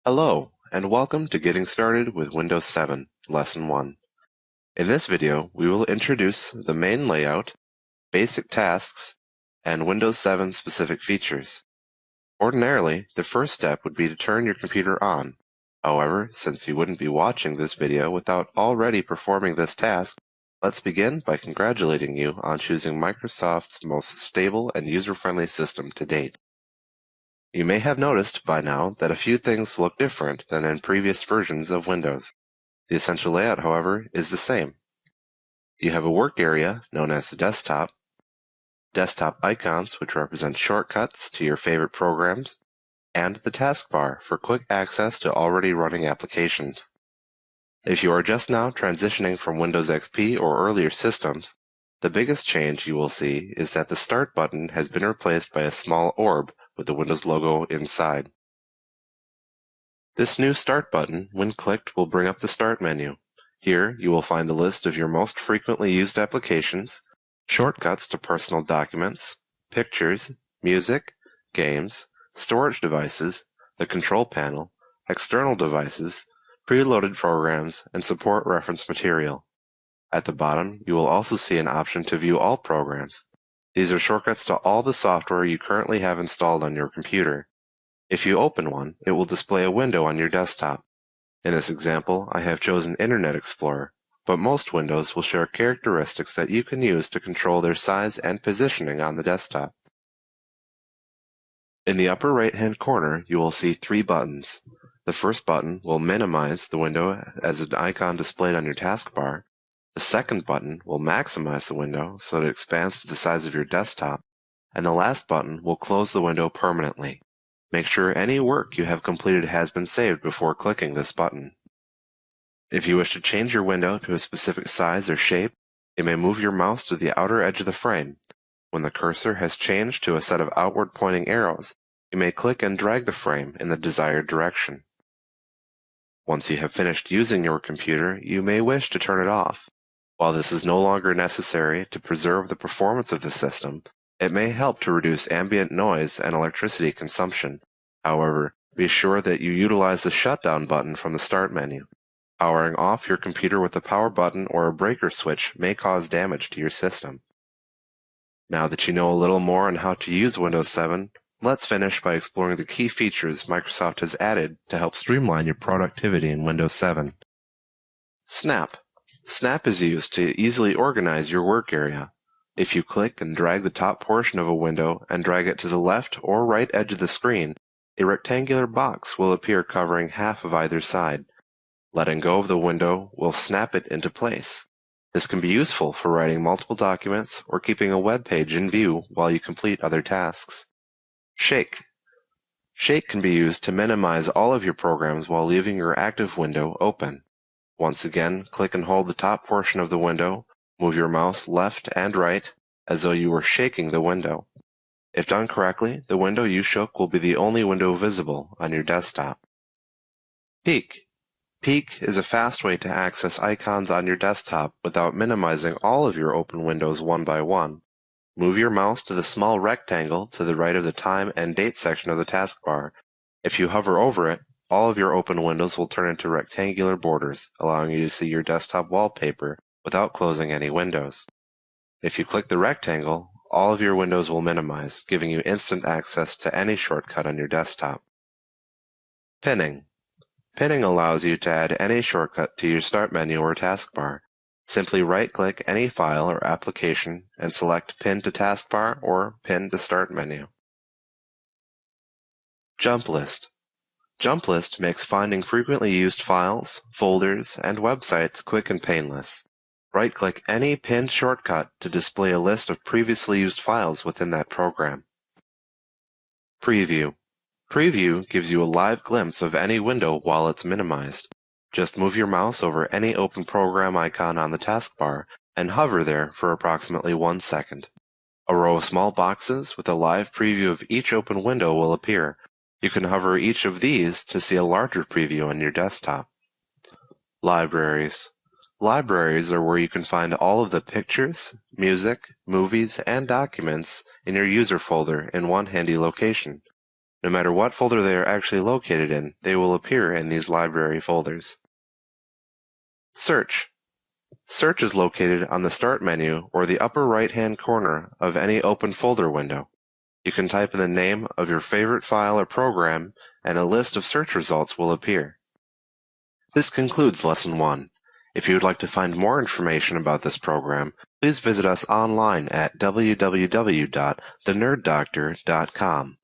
Hello, and welcome to Getting Started with Windows 7, Lesson 1. In this video, we will introduce the main layout, basic tasks, and Windows 7 specific features. Ordinarily, the first step would be to turn your computer on. However, since you wouldn't be watching this video without already performing this task, let's begin by congratulating you on choosing Microsoft's most stable and user-friendly system to date. You may have noticed by now that a few things look different than in previous versions of Windows. The essential layout, however, is the same. You have a work area, known as the desktop icons, which represent shortcuts to your favorite programs, and the taskbar for quick access to already running applications. If you are just now transitioning from Windows XP or earlier systems, the biggest change you will see is that the Start button has been replaced by a small orb with the Windows logo inside. This new Start button, when clicked, will bring up the Start menu. Here, you will find a list of your most frequently used applications, shortcuts to personal documents, pictures, music, games, storage devices, the control panel, external devices, preloaded programs, and support reference material. At the bottom, you will also see an option to view all programs. These are shortcuts to all the software you currently have installed on your computer. If you open one, it will display a window on your desktop. In this example, I have chosen Internet Explorer, but most windows will share characteristics that you can use to control their size and positioning on the desktop. In the upper right-hand corner, you will see 3 buttons. The first button will minimize the window as an icon displayed on your taskbar. The second button will maximize the window so that it expands to the size of your desktop, and the last button will close the window permanently. Make sure any work you have completed has been saved before clicking this button. If you wish to change your window to a specific size or shape, you may move your mouse to the outer edge of the frame. When the cursor has changed to a set of outward pointing arrows, you may click and drag the frame in the desired direction. Once you have finished using your computer, you may wish to turn it off. While this is no longer necessary to preserve the performance of the system, it may help to reduce ambient noise and electricity consumption. However, be sure that you utilize the shutdown button from the Start menu. Powering off your computer with a power button or a breaker switch may cause damage to your system. Now that you know a little more on how to use Windows 7, let's finish by exploring the key features Microsoft has added to help streamline your productivity in Windows 7. Snap. Snap is used to easily organize your work area. If you click and drag the top portion of a window and drag it to the left or right edge of the screen, a rectangular box will appear covering half of either side. Letting go of the window will snap it into place. This can be useful for writing multiple documents or keeping a web page in view while you complete other tasks. Shake. Shake can be used to minimize all of your programs while leaving your active window open. Once again, click and hold the top portion of the window, move your mouse left and right as though you were shaking the window. If done correctly, the window you shook will be the only window visible on your desktop. Peek. Peek is a fast way to access icons on your desktop without minimizing all of your open windows one by one. Move your mouse to the small rectangle to the right of the time and date section of the taskbar. If you hover over it, all of your open windows will turn into rectangular borders, allowing you to see your desktop wallpaper without closing any windows. If you click the rectangle, all of your windows will minimize, giving you instant access to any shortcut on your desktop. Pinning. Pinning allows you to add any shortcut to your Start menu or taskbar. Simply right-click any file or application and select Pin to Taskbar or Pin to Start menu. Jump List. Jump List makes finding frequently used files, folders, and websites quick and painless. Right-click any pinned shortcut to display a list of previously used files within that program. Preview. Preview gives you a live glimpse of any window while it's minimized. Just move your mouse over any open program icon on the taskbar and hover there for approximately 1 second. A row of small boxes with a live preview of each open window will appear. You can hover each of these to see a larger preview on your desktop. Libraries. Libraries are where you can find all of the pictures, music, movies, and documents in your user folder in one handy location. No matter what folder they are actually located in, they will appear in these library folders. Search. Search is located on the Start menu or the upper right-hand corner of any open folder window. You can type in the name of your favorite file or program, and a list of search results will appear. This concludes Lesson 1. If you would like to find more information about this program, please visit us online at www.thenerddoctor.com.